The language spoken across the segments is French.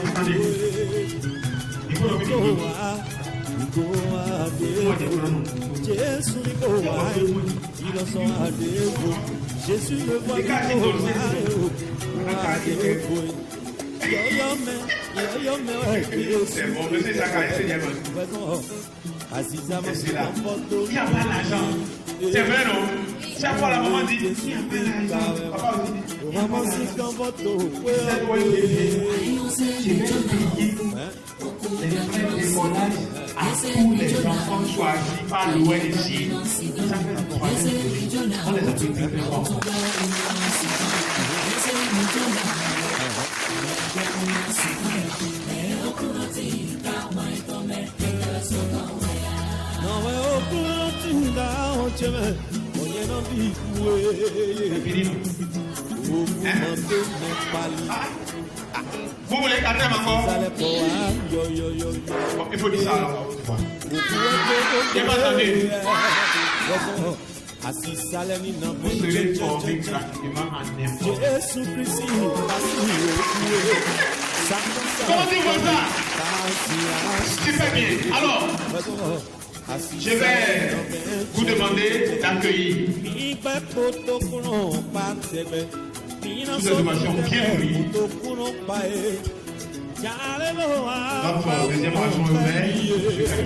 attendez. Il faut le Jésus le voit. C'est bon, monsieur Zachary, c'est bien. C'est là. Il y a pas d'argent. C'est vrai, non? Chaque fois la maman dit, il y a pas d'argent. Papa aussi dit, il y a pas d'argent. C'est le vrai témoignage à tous les enfants choisis par l'ONG. Ça fait 3 ans. On les a pris plus fort. Vous voulez quatrième encore? Bon, il faut dire ça alors. J'ai pas entendu. Vous serez formé pratiquement en n'importe. Comment dire ça? Super bien. Alors, je vais vous demander d'accueillir sous cette ovation bien nourrie. Notre deuxième ration est ouverte.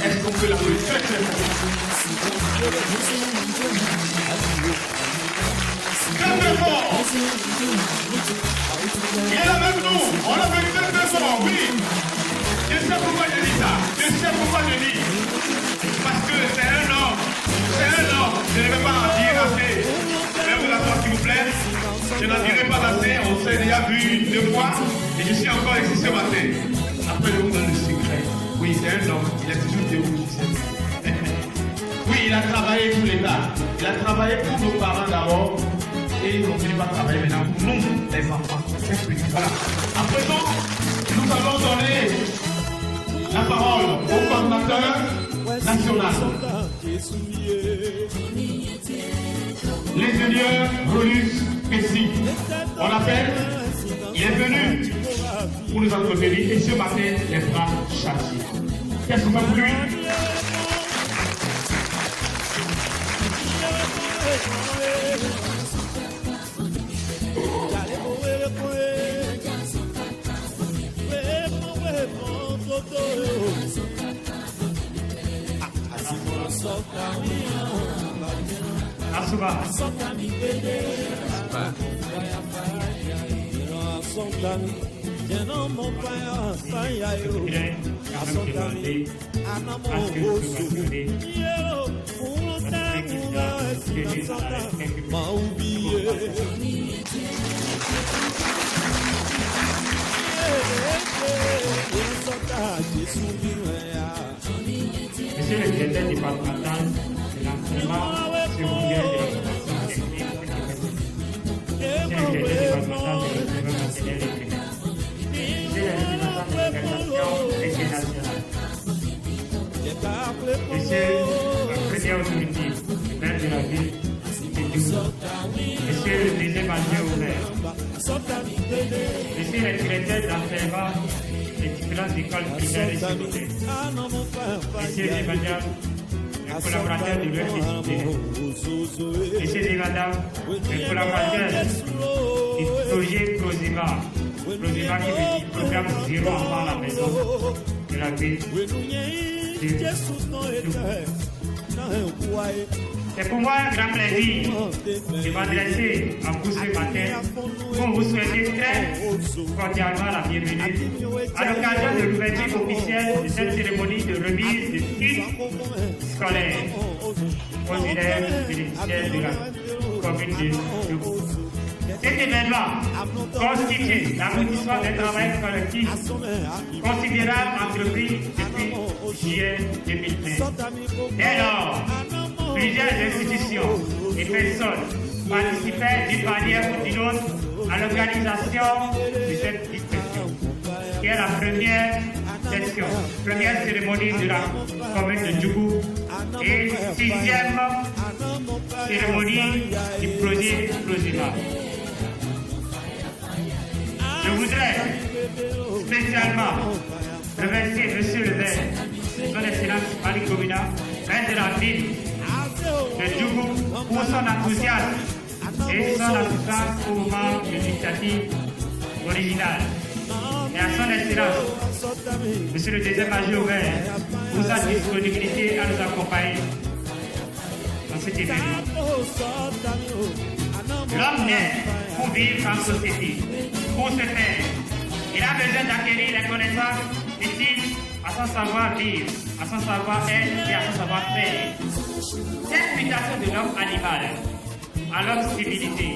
Est-ce qu'on peut l'appeler très très fort? Très très fort. Il est là avec nous. On l'appelle très très fort, oui. Je sais pourquoi je dis ça. Je sais pourquoi je dis. Parce que c'est un homme. C'est un homme. Je ne vais pas en dire assez. Veuillez vous asseoir s'il vous plaît. Je n'en dirai pas assez. On s'est déjà vu 2 fois. Et je suis encore ici ce matin. Après le dans le secret. Oui, c'est un homme. Il est toujours debout. Oui, il a travaillé pour l'État. Il a travaillé pour nos parents d'abord. Et il continue pas à travailler maintenant pour nous, les enfants. Voilà. À présent, nous allons donner la parole au coordinateur national. L'ingénieur Rolus Pessi. On l'appelle. Il est venu pour nous entretenir et ce matin, les bras chargés. Qu'est-ce qu'on fait pour lui? Asuba. Monsieur le directeur départemental de l'enseignement secondaire de la formation technique et Monsieur le directeur départemental de l'enseignement matériel et primaire. Monsieur le représentant de l'organisation internationale. Monsieur la première autorité, le maire de la ville de Djougou. Monsieur le deuxième adjoint au maire. Monsieur le directeur d'enseignement des différentes écoles primaires et secondaires. Messieurs et madame, les collaborateurs de l'université. Messieurs et madame, les collaborateurs du projet Prosima. Prosima qui veut dire programme Zéro Enfant à la maison de la ville. C'est pour moi un grand plaisir de m'adresser à vous ce matin pour vous souhaiter très cordialement la bienvenue à l'occasion de l'ouverture officielle de cette cérémonie de remise de kits scolaires aux élèves bénéficiaires de la commune de Djougou. Cet événement constitue l'aboutissement d'un travail collectif considérable entrepris depuis juillet 2020. Dès lors, plusieurs institutions et personnes participaient d'une manière ou d'une autre à l'organisation de cette discussion, qui est la première session, première cérémonie de la commune de Djougou et 6e cérémonie du projet Prosima. Je voudrais spécialement remercier M. le maire, son Excellence Malik Komina, maire de la ville de Djougou, pour son enthousiasme et son assistance au moment de l'initiative originale. Et à son Excellence, M. le deuxième major maire, pour sa disponibilité à nous accompagner dans cet événement. L'homme naît pour vivre en société. Pour ce faire, il a besoin d'acquérir les connaissances utiles à son savoir-vivre, à son savoir-être et à son savoir-faire. Cette mutation de l'homme animal à l'homme civilisé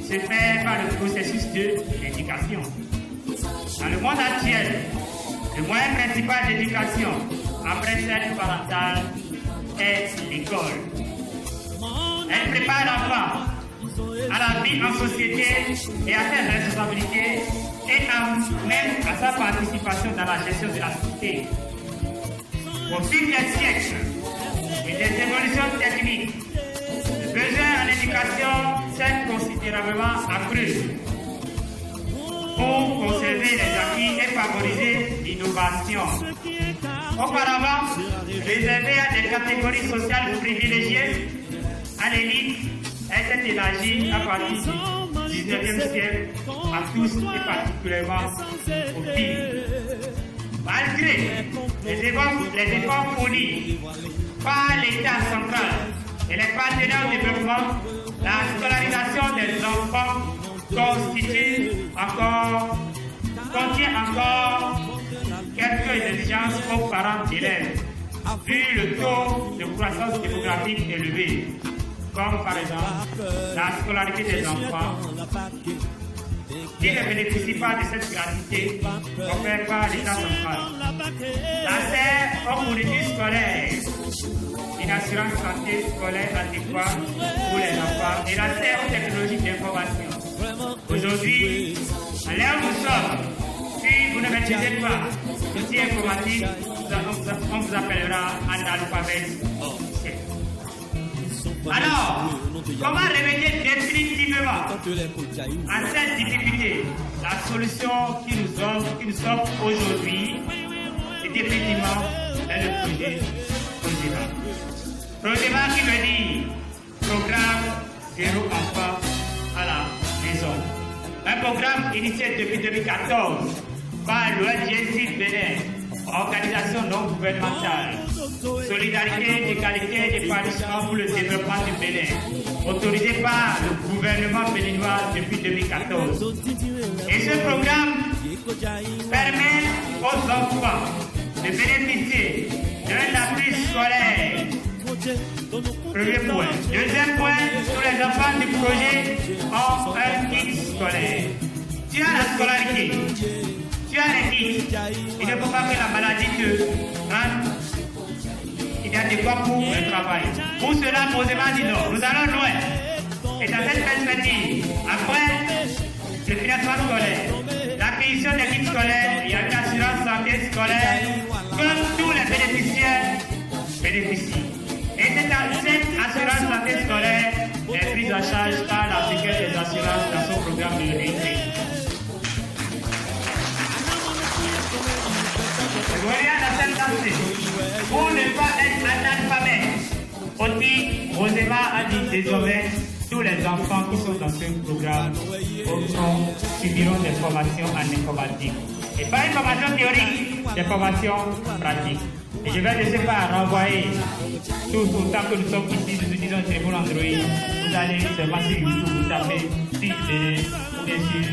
se fait par le processus de l'éducation. Dans le monde actuel, le moyen principal d'éducation après celle parentale est l'école. Elle prépare l'enfant à la vie en société et à ses responsabilités et même à sa participation dans la gestion de la cité. Au fil des siècles et des évolutions techniques, le besoin en éducation s'est considérablement accru pour conserver les acquis et favoriser l'innovation. Auparavant, réservé à des catégories sociales privilégiées, à l'élite, était élargie à partir du 19e siècle à tous et particulièrement aux filles. Malgré les efforts fournis par l'État central et les partenaires au développement, la scolarisation des enfants contient encore quelques exigences aux parents d'élèves, vu le taux de croissance démographique élevé, comme par exemple la scolarité des enfants qui ne bénéficient pas de cette gratuité offerte par l'État central. L'accès aux fournitures scolaires, une assurance santé scolaire adéquate pour les enfants et l'accès aux technologies d'information. Aujourd'hui, à l'heure où nous sommes, si vous ne maîtrisez pas l'outil informatique, on vous appellera analphabète. Alors, comment remédier définitivement à cette difficulté? La solution qui nous offre aujourd'hui, c'est définitivement le projet Prodema. Prodema qui veut dire programme zéro enfant à la maison. Un programme initié depuis 2014 par l'ONG Bénin, organisation non gouvernementale, solidarité, égalité et épanouissement pour le développement du Bénin, autorisé par le gouvernement béninois depuis 2014. Et ce programme permet aux enfants de bénéficier d'un appui scolaire. Premier point. Deuxième point, tous les enfants du projet ont un kit scolaire. Tu as la scolarité, tu as les kits. Il ne faut pas que la maladie te rende inadéquat pour le travail. Pour cela, posément dit non. Nous allons loin. Et dans cette perspective, après le financement scolaire, l'acquisition des kits scolaires, il y a une assurance santé scolaire que tous les bénéficiaires bénéficient. Et cette assurance santé scolaire est prise en charge par la sécurité des assurances dans son programme de réussite. Regarde à cette lancée. Pour ne pas être analphabète, aussi, Prodema a dit désormais tous les enfants qui sont dans ce programme subiront des formations en informatique. Et pas une formation théorique, des formations pratiques. Et je vais laisser par renvoyer tout autant que nous sommes ici, nous utilisons un téléphone Android. Vous allez seulement sur YouTube, vous tapez Twitter, ou bien sur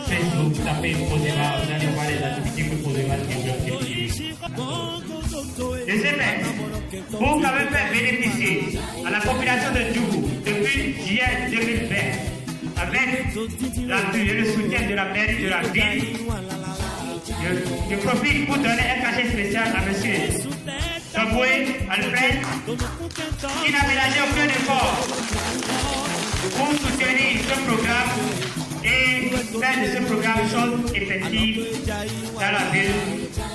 Facebook, vous tapez Prodema, vous allez voir les activités que Prodema développe. Je sais même, pour quand même faire bénéficier à la population de Djougou depuis juillet 2020, avec l'appui et le soutien de la mairie de la ville, je profite pour donner un cachet spécial à M. Toboué Alfred, qui n'a ménagé aucun effort pour soutenir ce programme et faire de ce programme chose effective dans la ville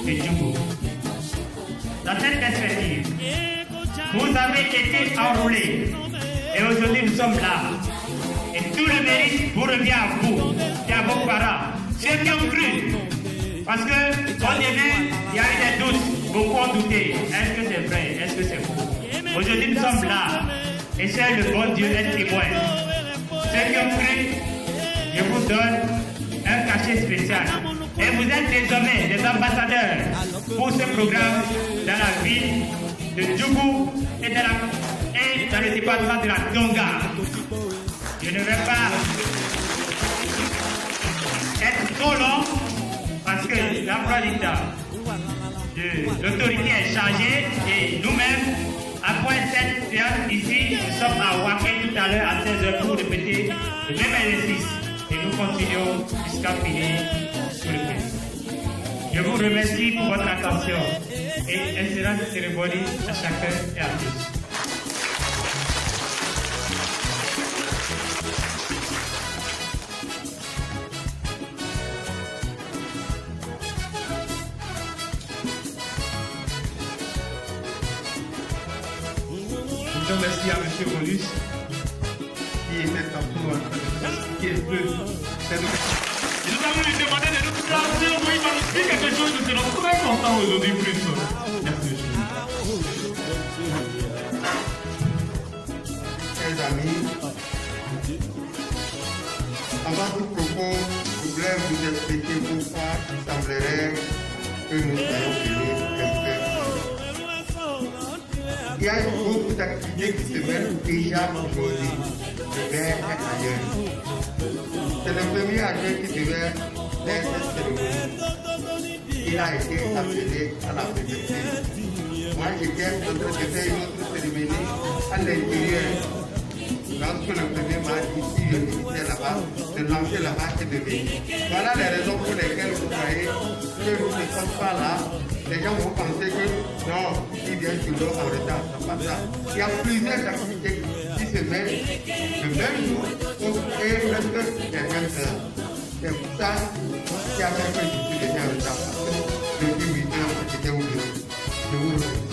de Djougou. Dans cette perspective, vous avez été enrôlés et aujourd'hui nous sommes là. Et tout le mérite vous revient à vous et à vos parents, Ceux qui ont cru, parce qu'au début, il y a eu des doutes, beaucoup ont douté. Est-ce que c'est vrai? Est-ce que c'est faux? Aujourd'hui, nous sommes là, et c'est le bon Dieu est témoin. Ceux qui ont cru, je vous donne un cachet spécial. Et vous êtes désormais des ambassadeurs pour ce programme dans la ville de Djougou et dans le département de la Tonga. Je ne vais pas être trop long parce que l'emploi du temps de l'autorité est changé et nous-mêmes, après cette séance ici, nous sommes à Waké tout à l'heure à 16h pour répéter le même exercice et nous continuons jusqu'à finir sur le pays. Je vous remercie pour votre attention et excellente cérémonie à chacun et à tous. Merci à M. Molus qui était tantôt en train d'expliquer un peu. Et nous allons lui demander de nous placer, oui, il va nous dire quelque chose, nous serons très contents aujourd'hui plus. Merci. Chers amis, avant tout propos, je voulais vous expliquer pourquoi il semblerait que nous soyons venus un peu. Il y a beaucoup d'activités qui se mettent déjà aujourd'hui. Je vais être ailleurs. C'est le premier adjoint qui devait faire cette cérémonie. Il a été appelé à la préfecture. Moi, j'étais en train de faire une autre cérémonie à l'intérieur. Lorsque le premier m'a dit, si je visitais là-bas, de lancer là-bas et de venir. Voilà les raisons pour lesquelles vous voyez que nous ne sommes pas là. Les gens vont penser que non, ils viennent toujours en retard, c'est pas ça. Il y a plusieurs activités qui se mettent le même jour et presque les mêmes heures. C'est pour ça qu'il y a fait que je suis déjà en retard. Parce que depuis 8 heures, j'étais au bureau. Je vous remercie.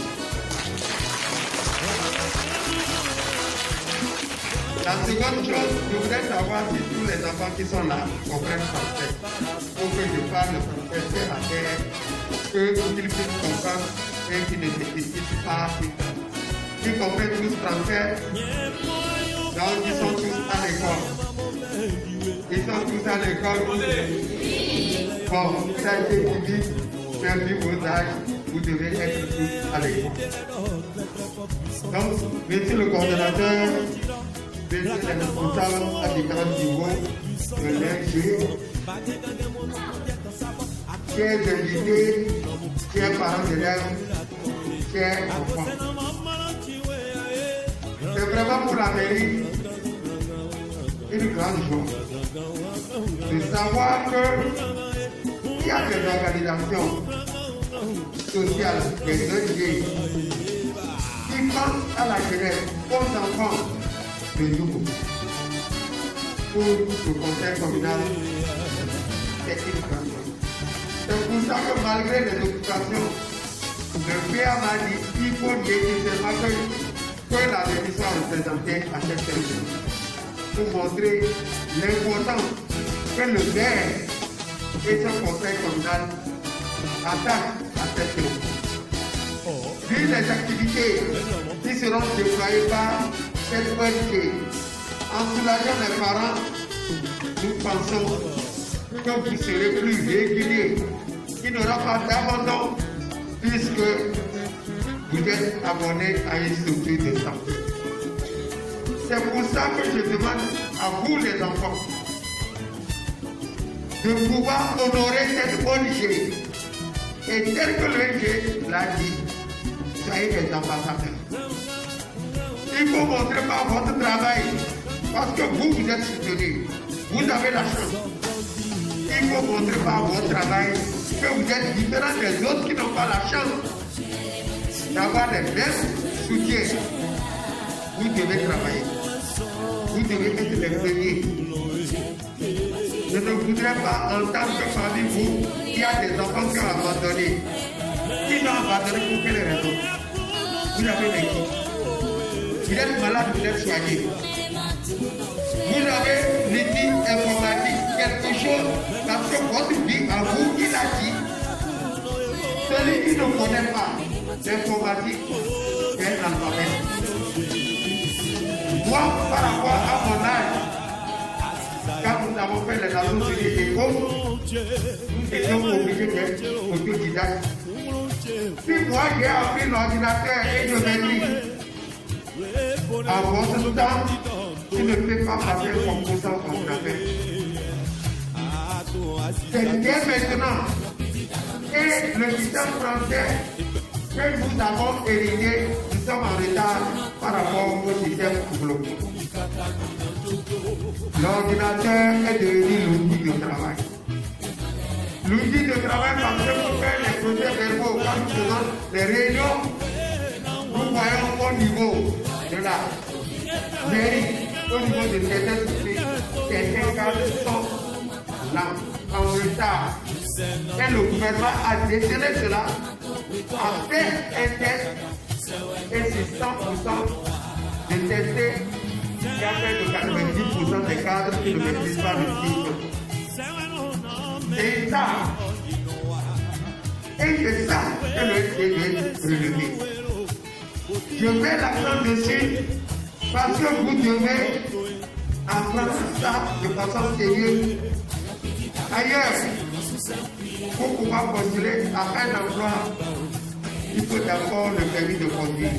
La seconde chose, je voudrais savoir si tous les enfants qui sont là comprennent français. Pour que je parle français terre à terre, qu'ils puissent comprendre et qu'ils ne nécessitent pas qu'ils comprennent tous français. Donc ils sont tous à l'école. Ils sont tous à l'école. Bon, ça a été dit, même vos âges, vous devez être tous à l'école. Donc, monsieur le coordonnateur, monsieur les responsables à différents niveaux de l'ING, chers invités, chers parents d'élèves, chers enfants. C'est vraiment pour la mairie une grande joie de savoir qu'il y a des organisations sociales, des ONG, qui pensent à la jeunesse, aux enfants de nous. Pour le conseil communal, c'est une grande joie. C'est pour ça que malgré les occupations, le père m'a dit qu'il faut nécessairement que la mairie soit représentée à cette cérémonie pour montrer l'importance que le maire et son conseil communal attachent à cette cérémonie. Vu les activités qui seront déployées par cette ONG, en soulageant les parents, nous pensons que vous serez plus réguliers, qu'il n'y aura pas d'abandon, puisque vous êtes abonné à une structure de santé. C'est pour ça que je demande à vous les enfants de pouvoir honorer cette ONG. Et tel que l'ONG l'a dit, soyez des ambassadeurs. Il faut montrer par votre travail, parce que vous êtes soutenus. Vous avez la chance. Il faut montrer par votre travail que vous êtes différent des autres qui n'ont pas la chance d'avoir les mêmes soutiens. Vous devez travailler. Vous devez être les premiers. Je ne voudrais pas entendre que parmi vous, il y a des enfants qui ont abandonné. Ils ont abandonné pour quelles raisons? Vous avez vécu. Vous êtes malade, vous êtes soigné. Vous avez l'éthique informatique, quelque chose, parce que votre Celui qui ne connaît pas l'informatique est analphabète. Moi, par rapport à mon âge, quand nous avons fait les Nations Unies des causes, nous étions obligés d'être autodidactes. Si moi j'ai appris l'ordinateur et je maîtrise, à votre temps, tu ne peux pas passer comme ça au ordinateur. C'est bien maintenant. Et le système français que nous avons hérité, nous sommes en retard par rapport au système anglo. L'ordinateur est devenu l'outil de travail. L'outil de travail parce que pour faire les projets verbaux, quand nous faisons les réunions, nous voyons au niveau de la mairie, au niveau de certains sociétés, certains cadres sont là, en retard. Et le gouvernement a décelé cela, a fait un test, et c'est 100% de tester qui a fait de 90% des cadres qui ne maîtrisent pas le titre. C'est ça. Et c'est ça que le SDG est relevé. Je mets l'accent dessus parce que vous devez apprendre ça de façon sérieuse. Ailleurs, pour pouvoir postuler à un emploi, il faut d'abord le permis de conduire.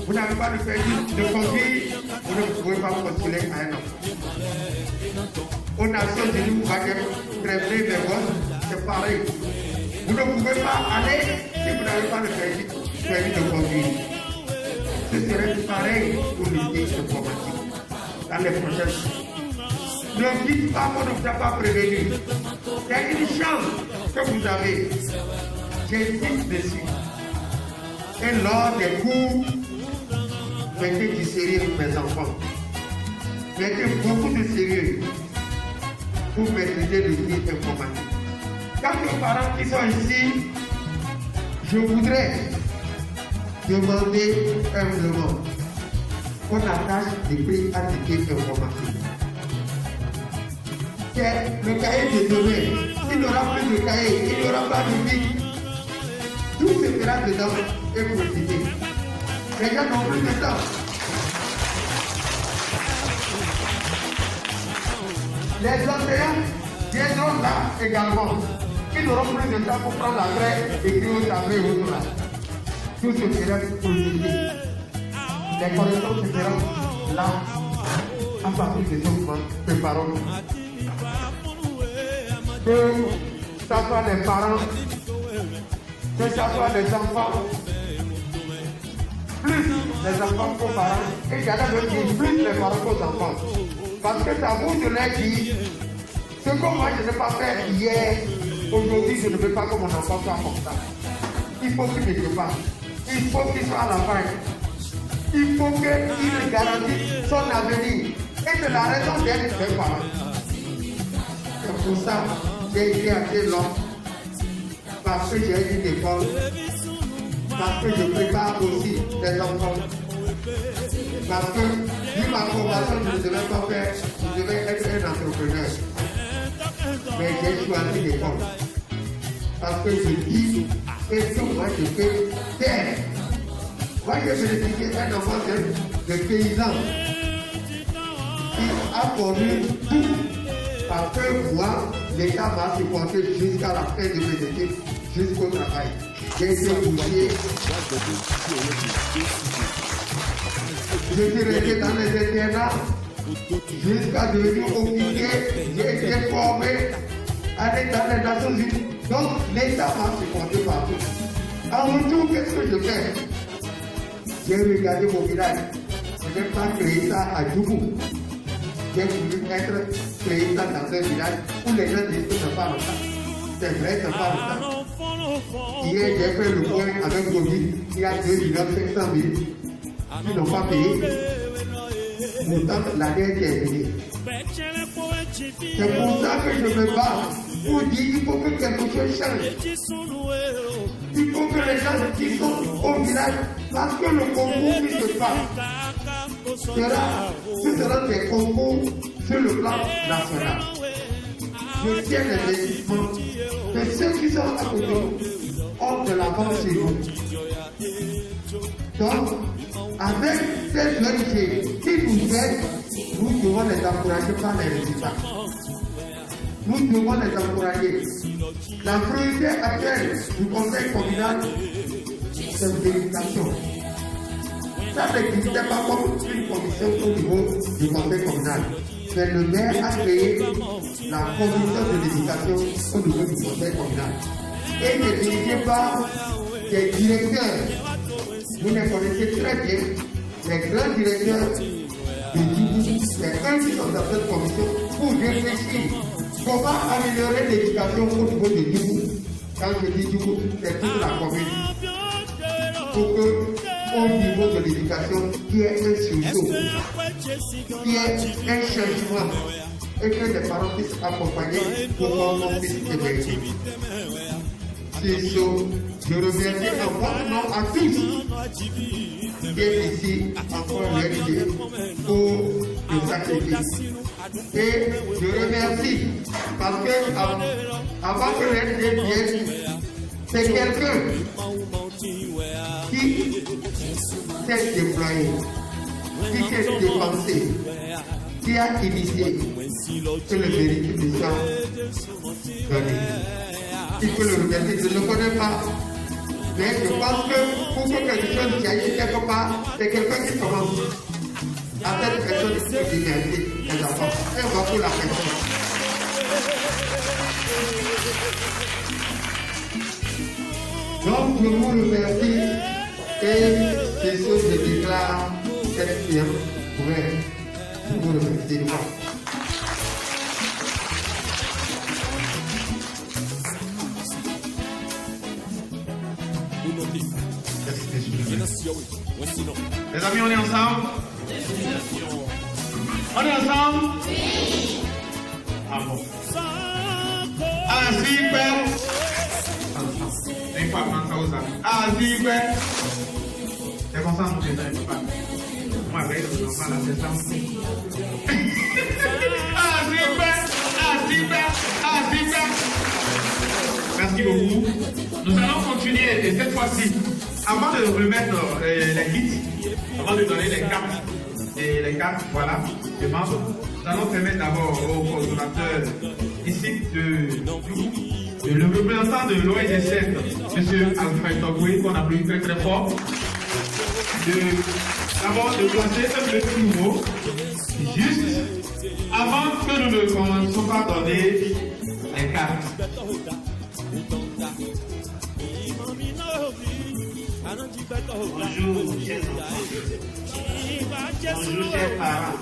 Vous n'avez pas le permis de conduire, vous ne pouvez pas postuler à un emploi. Aux Nations Unies, vous allez traiter des votes, c'est pareil. Vous ne pouvez pas aller si vous n'avez pas le permis de conduire. Ce serait pareil pour l'unité informatique dans les prochaines années. Ne dites pas qu'on ne vous a pas prévenu. Il y a une chance que vous avez. J'insiste dessus. Et lors des cours, mettez du sérieux, mes enfants. Mettez beaucoup de sérieux pour maîtriser l'outil informatique. Quand les parents qui sont ici, je voudrais demander humblement qu'on attache des prix à l'équipe informatique. C'est le cahier de demain. Il n'y aura plus de cahier, il n'y aura pas de bic. Tout se fera dedans et profiter. Les gens n'ont plus de temps. Les enseignants viendront là également. Ils n'auront plus de temps pour prendre la craie et écrire au tableau et au là. Tout se fera profiter. Les corrections se feront là. À partir de ce moment, préparons-nous. Que ce soit les parents, que ce soit les enfants, plus les enfants qu'aux parents, et il y en a même qui plus les parents qu'aux enfants. Parce que c'est à vous de leur dire, ce que moi je n'ai pas fait hier, aujourd'hui je ne veux pas que mon enfant soit comme ça. Il faut qu'il ne se passe. Il faut qu'il soit à la fin. Il faut qu'il garantisse son avenir. Et c'est la raison d'être des parents. C'est pour ça que j'ai été assez long. Parce que j'ai une école. Parce que je prépare aussi les enfants. Parce que, vu ma formation, je ne devais pas faire, je devais être un entrepreneur. Mais j'ai choisi l'école. Parce que je dis, qu'est-ce que moi je peux faire? Moi je vais bénéficier d'un enfant de paysan qui a connu tout. Parce que moi, l'État m'a supporté jusqu'à la fin de mes études, jusqu'au travail. J'ai été boursier. Je suis resté dans les internats jusqu'à devenir officier. J'ai été formé dans les Nations Unies. Donc l'État m'a supporté partout. En retour, qu'est-ce que je fais? J'ai regardé mon village. Je n'ai pas créé ça à Djougou. J'ai voulu créer ça dans un village où les gens disent que c'est pas longtemps. C'est vrai, c'est pas longtemps. Hier, j'ai fait le point avec Covid. Il y a 2 500 000 qui n'ont pas payé. Pourtant, la dette est terminée. C'est pour ça que je me bats pour dire qu'il faut que quelque chose change. Il faut que les gens qui sont au village, parce que le concours qui se passe, ce sera des concours sur le plan national. je tiens l'investissement de ceux qui sont à côté ont de l'avance chez nous. Donc, avec cette ONG qui nous aide, nous devons les encourager par les résultats. Nous devons les encourager. La priorité actuelle du conseil communal, c'est l'éducation. Ça n'existait pas comme une commission au niveau du conseil communal. Mais le maire a créé la commission de l'éducation au niveau du conseil communal. Et il est dirigé par des directeurs. Vous les connaissez très bien, les grands directeurs de Djougou, c'est eux qui sont dans cette commission pour réfléchir comment améliorer l'éducation au niveau de Djougou. Quand je dis Djougou, c'est toute la commune. Pour que, au niveau de l'éducation, il y ait un sursaut, qu'il y ait un changement et que les parents puissent accompagner pour qu'on puisse émerger. C'est ça. Je remercie en votre nom à tous qui est ici encore l'ONG pour le sacrifice. Et je remercie parce que avant que l'ONG vienne, c'est quelqu'un qui s'est déployé, qui s'est dépensé, qui a initié que le mérite du sang donné. Il faut le remercier, je ne le connais pas. Mais je pense que pour que quelque chose qui aille quelque part, c'est quelqu'un qui commence à cette personne qui peut démerder les enfants. Et on va pour la personne. Donc je vous remercie et c'est ce que je déclare cette séance ouverte. Je vous remercie. Les amis, on est ensemble? On est ensemble? Oui. Ah bon. Así, père. Así, père. C'est comme ça, mon père, papa. Moi, avec les enfants, là, c'est ça. Así, père. Así, père. Así, père. Merci beaucoup. Nous allons continuer, et cette fois-ci, avant de remettre les guides, avant de donner les cartes, voilà, de membres, nous allons permettre d'abord au coordonnateur ici le représentant de l'ONG7, M. Alfred Togoué, qu'on applaudit très très fort, d'abord de placer un petit mot, juste avant que nous ne commençons par donner les cartes. Bonjour, chers enfants. Bonjour, chers parents.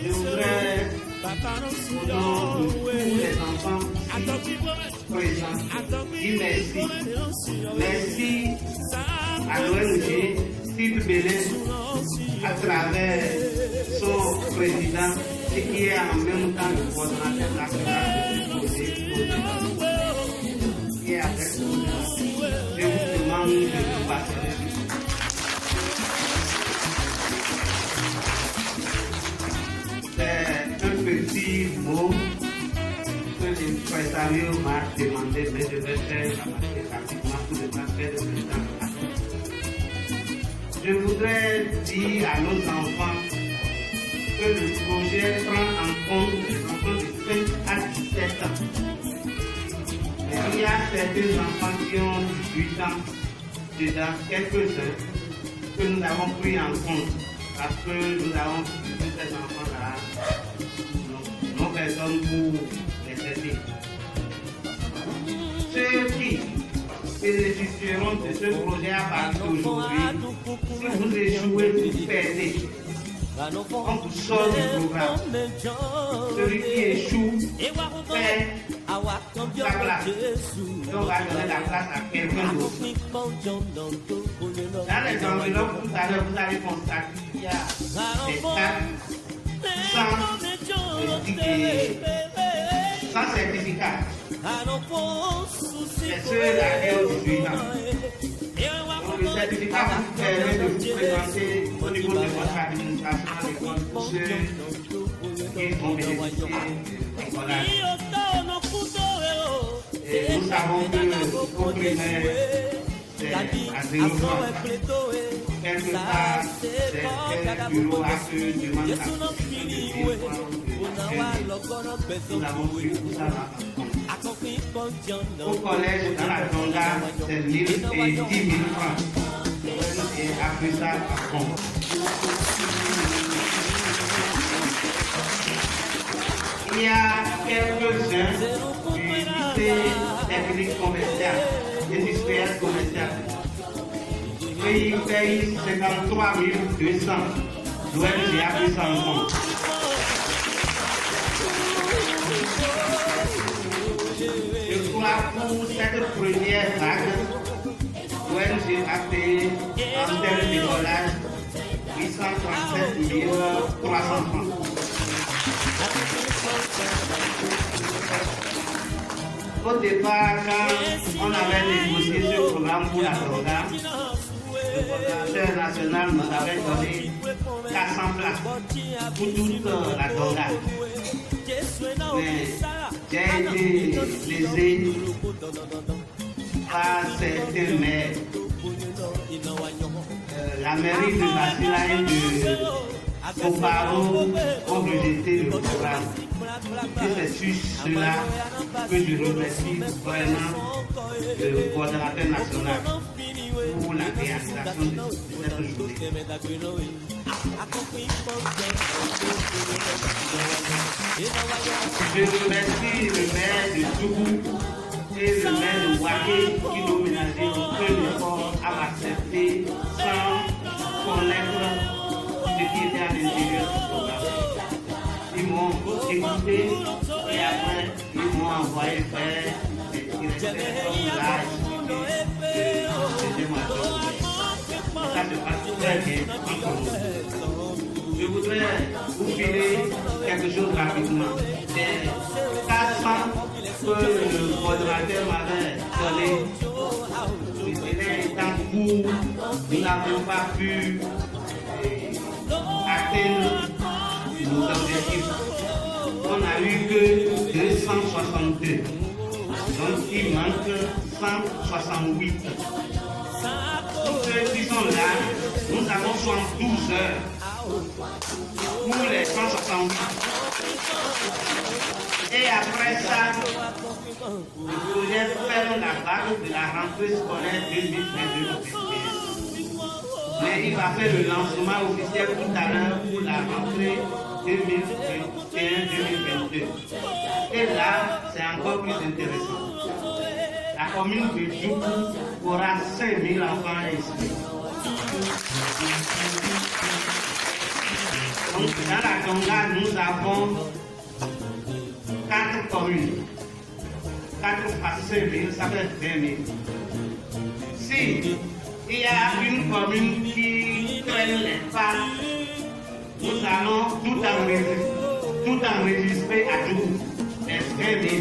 Je voudrais, au nom de tous les enfants présents, dire merci. Merci à l'ONG Steve Bélin à travers son président et qui est en même temps le coordonnateur national de projet. Et avec vous, je vous demande de vous passer. C'est un petit mot que l'impresario m'a demandé, mais je vais faire rapidement pour le transfert de président. Je voudrais dire à nos enfants que le projet prend en compte les enfants de 5 à 17 ans. Il y a certains enfants qui ont 18 ans, déjà quelques-uns, que nous avons pris en compte parce que nous avons vu ces enfants-là, nos personnes pour les aider. Ceux qui bénéficieront de ce projet à partir d'aujourd'hui, si vous échouez, vous perdez. On vous sort du programme. Celui qui échoue perd sa place. Et on va donner la place à quelqu'un d'autre. Dans les enveloppes, tout à l'heure, vous allez constater qu'il y a des cartes sans certificat. C'est ceux-là qui ont 18 ans. On les certificat vous permet de vous présenter au niveau de votre administration à l'école pour ceux qui vont bénéficier du collage. Et nous savons que au primaire, c'est à 0 francs. Quelque part, c'est quel bureau à ceux qui demandent la possibilité de nous avons pris tout ça là. Au collège, dans la Tonga, c'est 1000 et 10 000 francs. Et après ça, à fond. Il y a quelques-uns du lycée technique commercial, industriel commercial. Ils payent 53 200. L'ONG a pris ça en compte. Je crois pour cette première vague, l'ONG a payé en termes de collage 837 300 francs. Au départ, quand on avait négocié ce programme pour la Tonga, le coordinateur national nous avait donné 400 places pour toute la Tonga. Mais j'ai été lésé par certains maires. La mairie de Basila et de Koparo ont rejeté le programme. Et c'est sur cela que je remercie vraiment le coordinateur national pour la réalisation de cette journée. Je remercie le maire de Toubou et le maire de Waké qui m'ont ménagé un effort à m'accepter sans connaître ce qui était à l'intérieur du programme. Ils m'ont écouté et après ils m'ont envoyé faire des directeurs comme là, c'était ma job. Ça se passe très bien encore. Je voudrais vous filer quelque chose rapidement. C'est 400 que le modérateur m'avait donné. C'était étant court, nous n'avons pas pu atteindre nos objectifs. On n'a eu que 262. Donc il manque 168. Tous ceux qui sont là, nous avons 72 heures pour les 168. Et après ça, le projet ferme la vague de la rentrée scolaire 2020-2021. Mais il va faire le lancement officiel tout à l'heure pour la rentrée 2021-2022. Et là, c'est encore plus intéressant. La commune de Djougou aura 5000 enfants inscrits. Donc, dans la Tonga, nous avons 4 communes. 4 par 5000, ça fait 20 000. Si il y a une commune qui traîne les pas, nous allons tout enregistrer à Djougou. Les 20 000.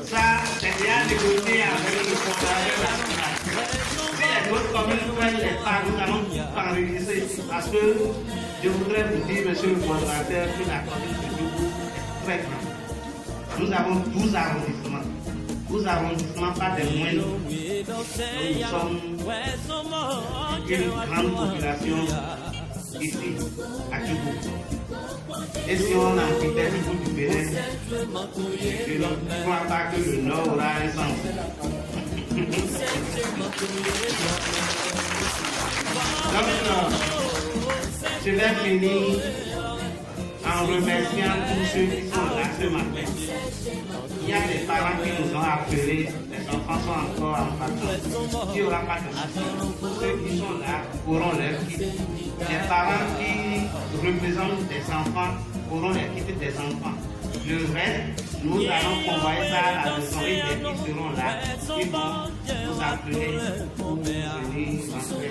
Ça, c'est déjà négocié avec le coordinateur national. Si les autres communes prennent les pas, nous allons enregistrer ici. Parce que je voudrais vous dire, monsieur le coordinateur, que la commune de Djougou est très grande. Nous avons 12 arrondissements. 12 arrondissements, pas des moindres. Nous sommes une grande population ici, à Djougou. Et si on amputait le bout du Bénin, je ne crois pas que le Nord aura un sens. Donc, je vais finir en remerciant tous ceux qui sont là ce matin. Il y a des parents qui nous ont appelés, les enfants sont encore en vacances. Il n'y aura pas de soucis. Ceux qui sont là auront leur kit. Les parents qui représentent des enfants auront les kits des enfants. Le reste, nous allons convoyer ça à la maison et ceux qui seront là, ils vont nous appeler pour venir rentrer.